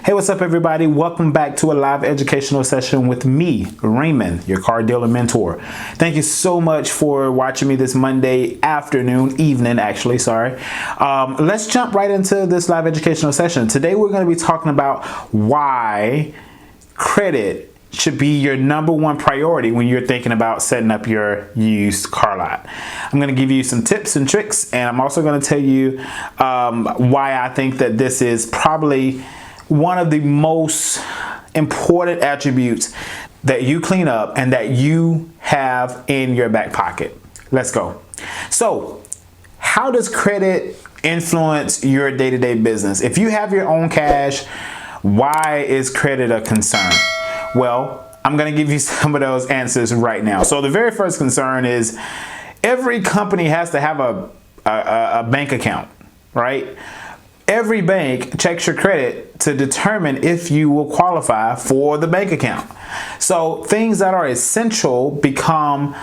Hey, what's up, everybody? Welcome back to a live educational session with me, Raymond, your car dealer mentor. Thank you so much for watching me this Monday evening, actually, sorry. Let's jump right into this live educational session. Today, we're going to be talking about why credit should be your number one priority when you're thinking about setting up your used car lot. I'm going to give you some tips and tricks, and I'm also going to tell you why I think that this is probably one of the most important attributes that you clean up and that you have in your back pocket. Let's go. So, how does credit influence your day-to-day business? If you have your own cash, why is credit a concern? Well, I'm going to give you some of those answers right now. So the very first concern is every company has to have a bank account, right? Every bank checks your credit to determine if you will qualify for the bank account. So things that are essential become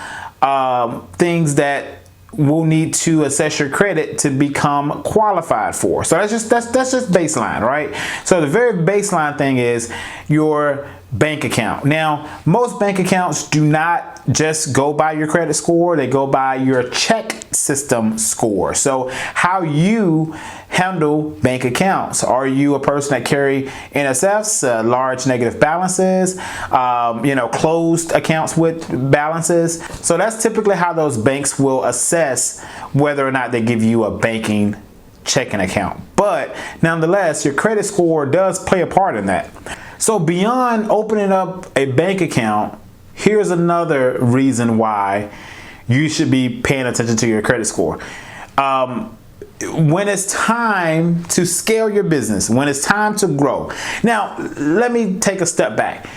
things that will need to assess your credit to become qualified for. So that's just baseline, right? So the very baseline thing is your bank account. Now, most bank accounts do not just go by your credit score, they go by your check system score. So how you handle bank accounts. Are you a person that carry NSFs, large negative balances, closed accounts with balances? So that's typically how those banks will assess whether or not they give you a banking checking account. But nonetheless, your credit score does play a part in that. So beyond opening up a bank account, here's another reason why you should be paying attention to your credit score. When it's time to scale your business, when it's time to grow. Now, let me take a step back.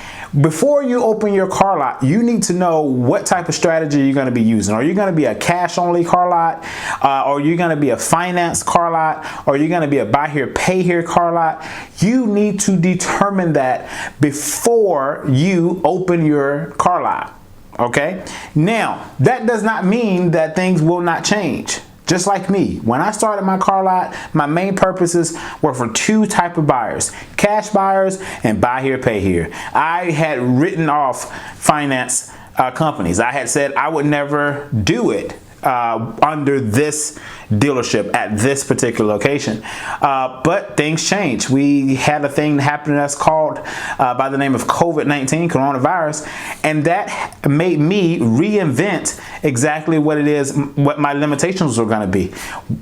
Before you open your car lot, you need to know what type of strategy you're going to be using. Are you going to be a cash-only car lot? Are you going to be a finance car lot? Or are you going to be a buy here, pay here car lot? You need to determine that before you open your car lot. Okay? Now, that does not mean that things will not change. Just like me, when I started my car lot, my main purposes were for two type of buyers: cash buyers and buy here, pay here. I had written off finance companies. I had said I would never do it under this dealership at this particular location. But things change. We had a thing happen to us called by the name of COVID-19, coronavirus, and that made me reinvent exactly what it is, what my limitations were going to be.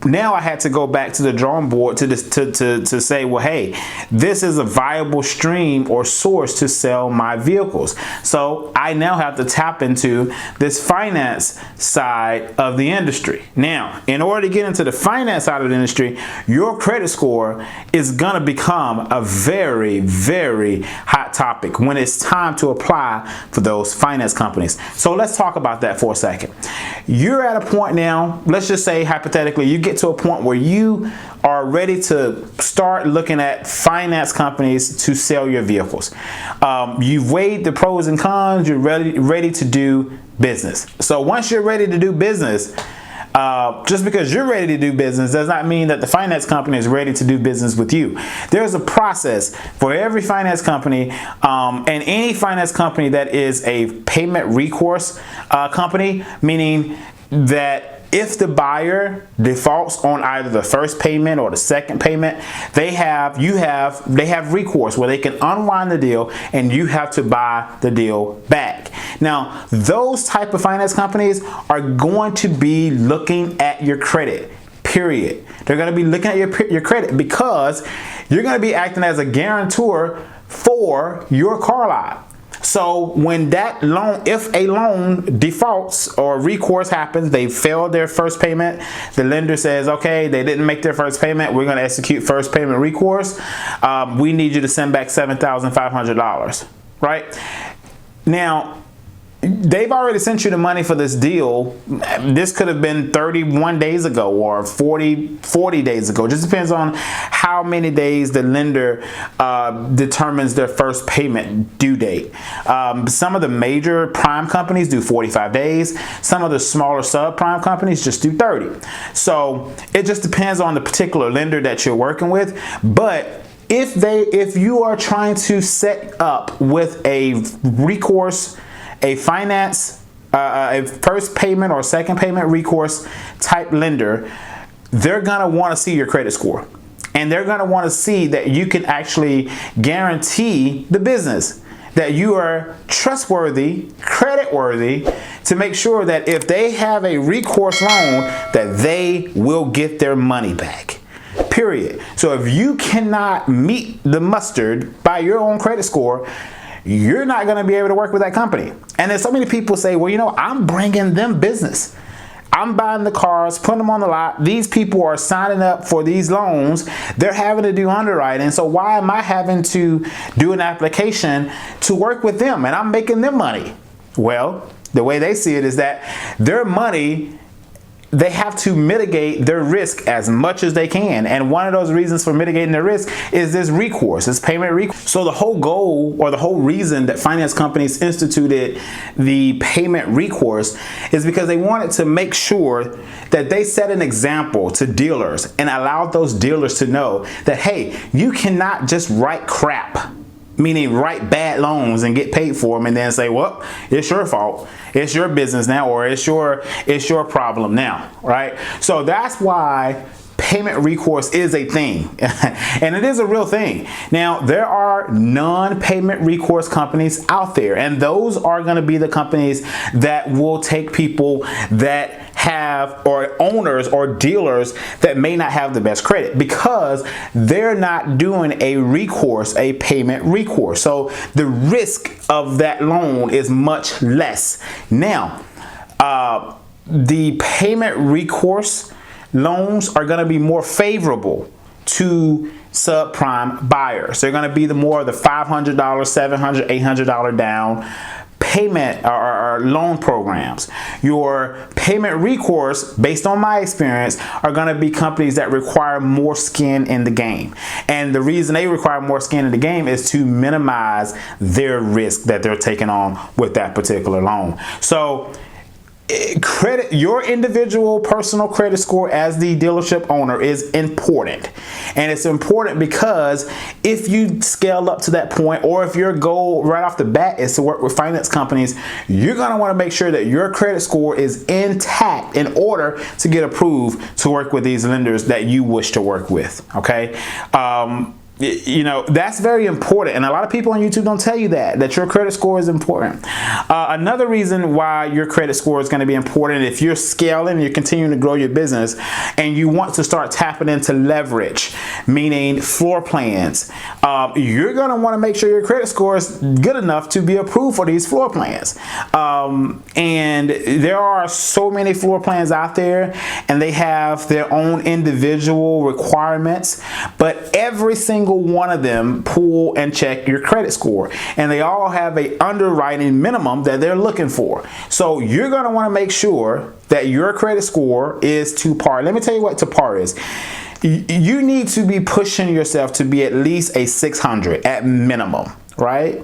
Now I had to go back to the drawing board to say, well, hey, this is a viable stream or source to sell my vehicles. So I now have to tap into this finance side of the industry. Now, in order to get into the finance side of the industry, your credit score is going to become a very, very hot topic when it's time to apply for those finance companies. So let's talk about that for a second. You're at a point now, let's just say hypothetically, you get to a point where you are ready to start looking at finance companies to sell your vehicles. You've weighed the pros and cons, you're ready to do business. So once you're ready to do business, just because you're ready to do business does not mean that the finance company is ready to do business with you. There's a process for every finance company, and any finance company that is a payment recourse company, meaning that if the buyer defaults on either the first payment or the second payment, they have recourse where they can unwind the deal and you have to buy the deal back. Now, those type of finance companies are going to be looking at your credit. Period. They're going to be looking at your credit because you're going to be acting as a guarantor for your car lot. So when that loan, if a loan defaults or recourse happens, they failed their first payment, the lender says, okay, they didn't make their first payment, we're going to execute first payment recourse. We need you to send back $7,500, right? Now, they've already sent you the money for this deal. This could have been 31 days ago or 40 days ago. It just depends on how many days the lender determines their first payment due date. Some of the major prime companies do 45 days. Some of the smaller subprime companies just do 30. So it just depends on the particular lender that you're working with. But if you are trying to set up with a recourse, a finance, a first payment or second payment recourse type lender, they're gonna want to see your credit score, and they're gonna want to see that you can actually guarantee the business, that you are trustworthy, credit worthy, to make sure that if they have a recourse loan, that they will get their money back. Period. So if you cannot meet the mustard by your own credit score, you're not going to be able to work with that company. And then so many people say, well, you know, I'm bringing them business. I'm buying the cars, putting them on the lot. These people are signing up for these loans. They're having to do underwriting. So why am I having to do an application to work with them? And I'm making them money. Well, the way they see it is that their money, they have to mitigate their risk as much as they can. And one of those reasons for mitigating their risk is this recourse, this payment recourse. So the whole goal, or the whole reason that finance companies instituted the payment recourse, is because they wanted to make sure that they set an example to dealers and allowed those dealers to know that, hey, you cannot just write crap, meaning write bad loans and get paid for them and then say, well, it's your fault, it's your business now, or it's your problem now, right? So that's why payment recourse is a thing, and it is a real thing. Now, there are non-payment recourse companies out there, and those are going to be the companies that will take people that have, or owners or dealers that may not have the best credit, because they're not doing a recourse, a payment recourse. So the risk of that loan is much less. Now, the payment recourse loans are going to be more favorable to subprime buyers. They're going to be the $500, $700, $800 down payment or loan programs. Your payment recourse, based on my experience, are going to be companies that require more skin in the game. And the reason they require more skin in the game is to minimize their risk that they're taking on with that particular loan. So credit, your individual personal credit score as the dealership owner is important. And it's important because if you scale up to that point, or if your goal right off the bat is to work with finance companies, you're going to want to make sure that your credit score is intact in order to get approved to work with these lenders that you wish to work with. Okay. You know, that's very important, and a lot of people on YouTube don't tell you that your credit score is important. Another reason why your credit score is going to be important, if you're scaling, you're continuing to grow your business, and you want to start tapping into leverage, meaning floor plans, you're going to want to make sure your credit score is good enough to be approved for these floor plans. And there are so many floor plans out there, and they have their own individual requirements, but every single one of them pull and check your credit score, and they all have a underwriting minimum that they're looking for. So you're going to want to make sure that your credit score is to par. Let me tell you what to par is. You need to be pushing yourself to be at least a 600 at minimum, right?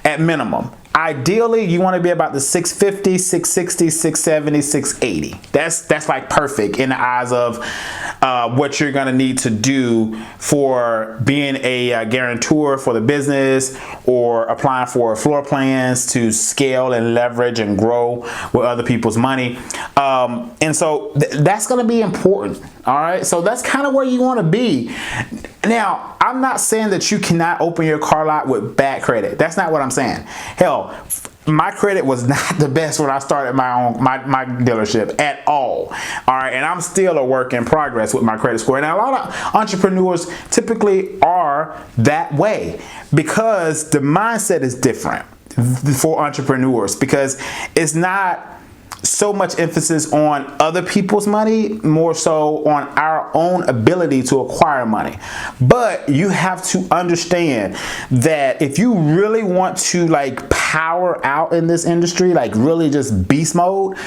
At minimum. Ideally, you want to be about the 650, 660, 670, 680. That's like perfect in the eyes of what you're going to need to do for being a guarantor for the business, or applying for floor plans to scale and leverage and grow with other people's money. And so that's going to be important. All right. So that's kind of where you want to be. Now, I'm not saying that you cannot open your car lot with bad credit. That's not what I'm saying. Hell, my credit was not the best when I started my dealership at all. All right, and I'm still a work in progress with my credit score. And a lot of entrepreneurs typically are that way, because the mindset is different for entrepreneurs, because it's not so much emphasis on other people's money, more so on our own ability to acquire money. But you have to understand that if you really want to like power out in this industry, like really just beast mode,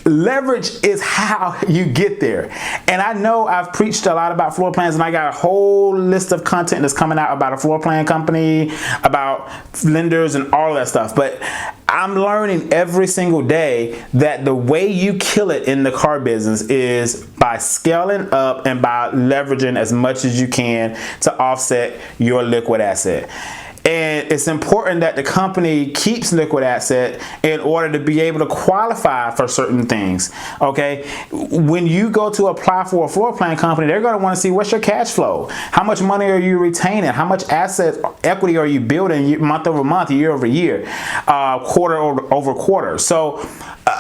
leverage is how you get there. And I know I've preached a lot about floor plans, and I got a whole list of content that's coming out about a floor plan company, about lenders and all that stuff. But I'm learning every single day that the way you kill it in the car business is by scaling up and by leveraging as much as you can to offset your liquid asset. And it's important that the company keeps liquid asset in order to be able to qualify for certain things, okay? When you go to apply for a floor plan company, they're gonna wanna see what's your cash flow? How much money are you retaining? How much asset equity are you building month over month, year over year, quarter over quarter? So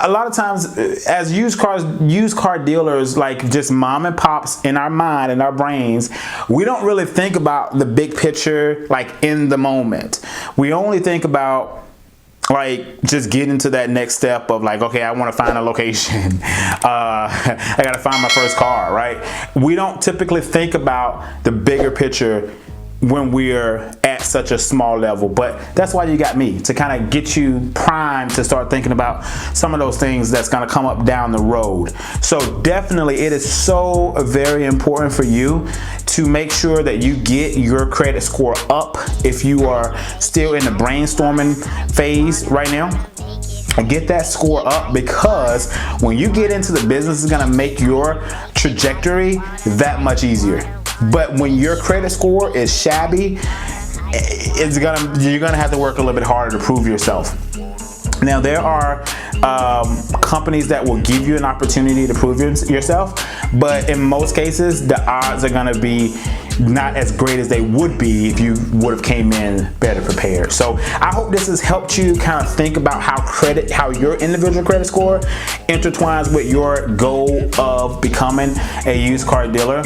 a lot of times as used car dealers, like just mom and pops in our mind and our brains, we don't really think about the big picture like in the moment. We only think about like just getting to that next step of like, okay, I want to find a location. I got to find my first car, right? We don't typically think about the bigger picture when we're at such a small level, but that's why you got me, to kind of get you primed to start thinking about some of those things that's going to come up down the road. So definitely it is so very important for you to make sure that you get your credit score up if you are still in the brainstorming phase right now. Get that score up, because when you get into the business, it's going to make your trajectory that much easier. But when your credit score is shabby, you're gonna have to work a little bit harder to prove yourself. Now there are companies that will give you an opportunity to prove yourself, but in most cases the odds are gonna be not as great as they would be if you would have came in better prepared. So I hope this has helped you kind of think about how your individual credit score intertwines with your goal of becoming a used car dealer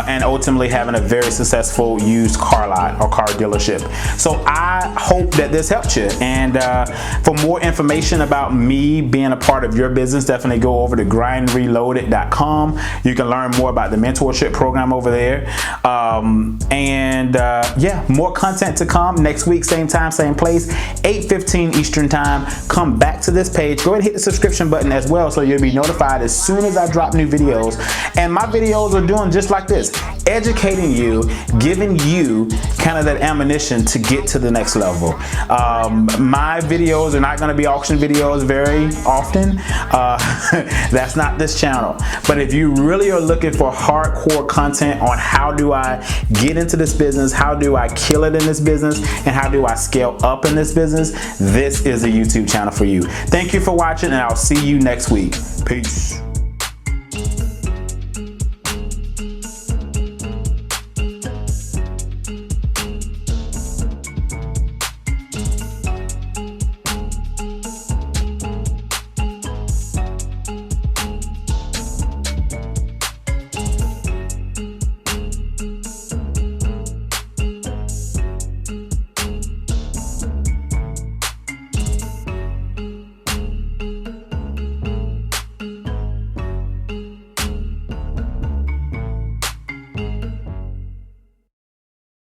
and ultimately having a very successful used car lot or car dealership. So I hope that this helped you. And for more information about me being a part of your business, definitely go over to grindreloaded.com. You can learn more about the mentorship program over there. Yeah, more content to come next week, same time, same place, 8:15 Eastern time. Come back to this page. Go ahead and hit the subscription button as well, so you'll be notified as soon as I drop new videos. And my videos are doing just like this, educating you, giving you kind of that ammunition to get to the next level. My videos are not going to be auction videos very often. That's not this channel. But if you really are looking for hardcore content on how do I get into this business, how do I kill it in this business, and how do I scale up in this business, this is a YouTube channel for you. Thank you for watching, and I'll see you next week. Peace.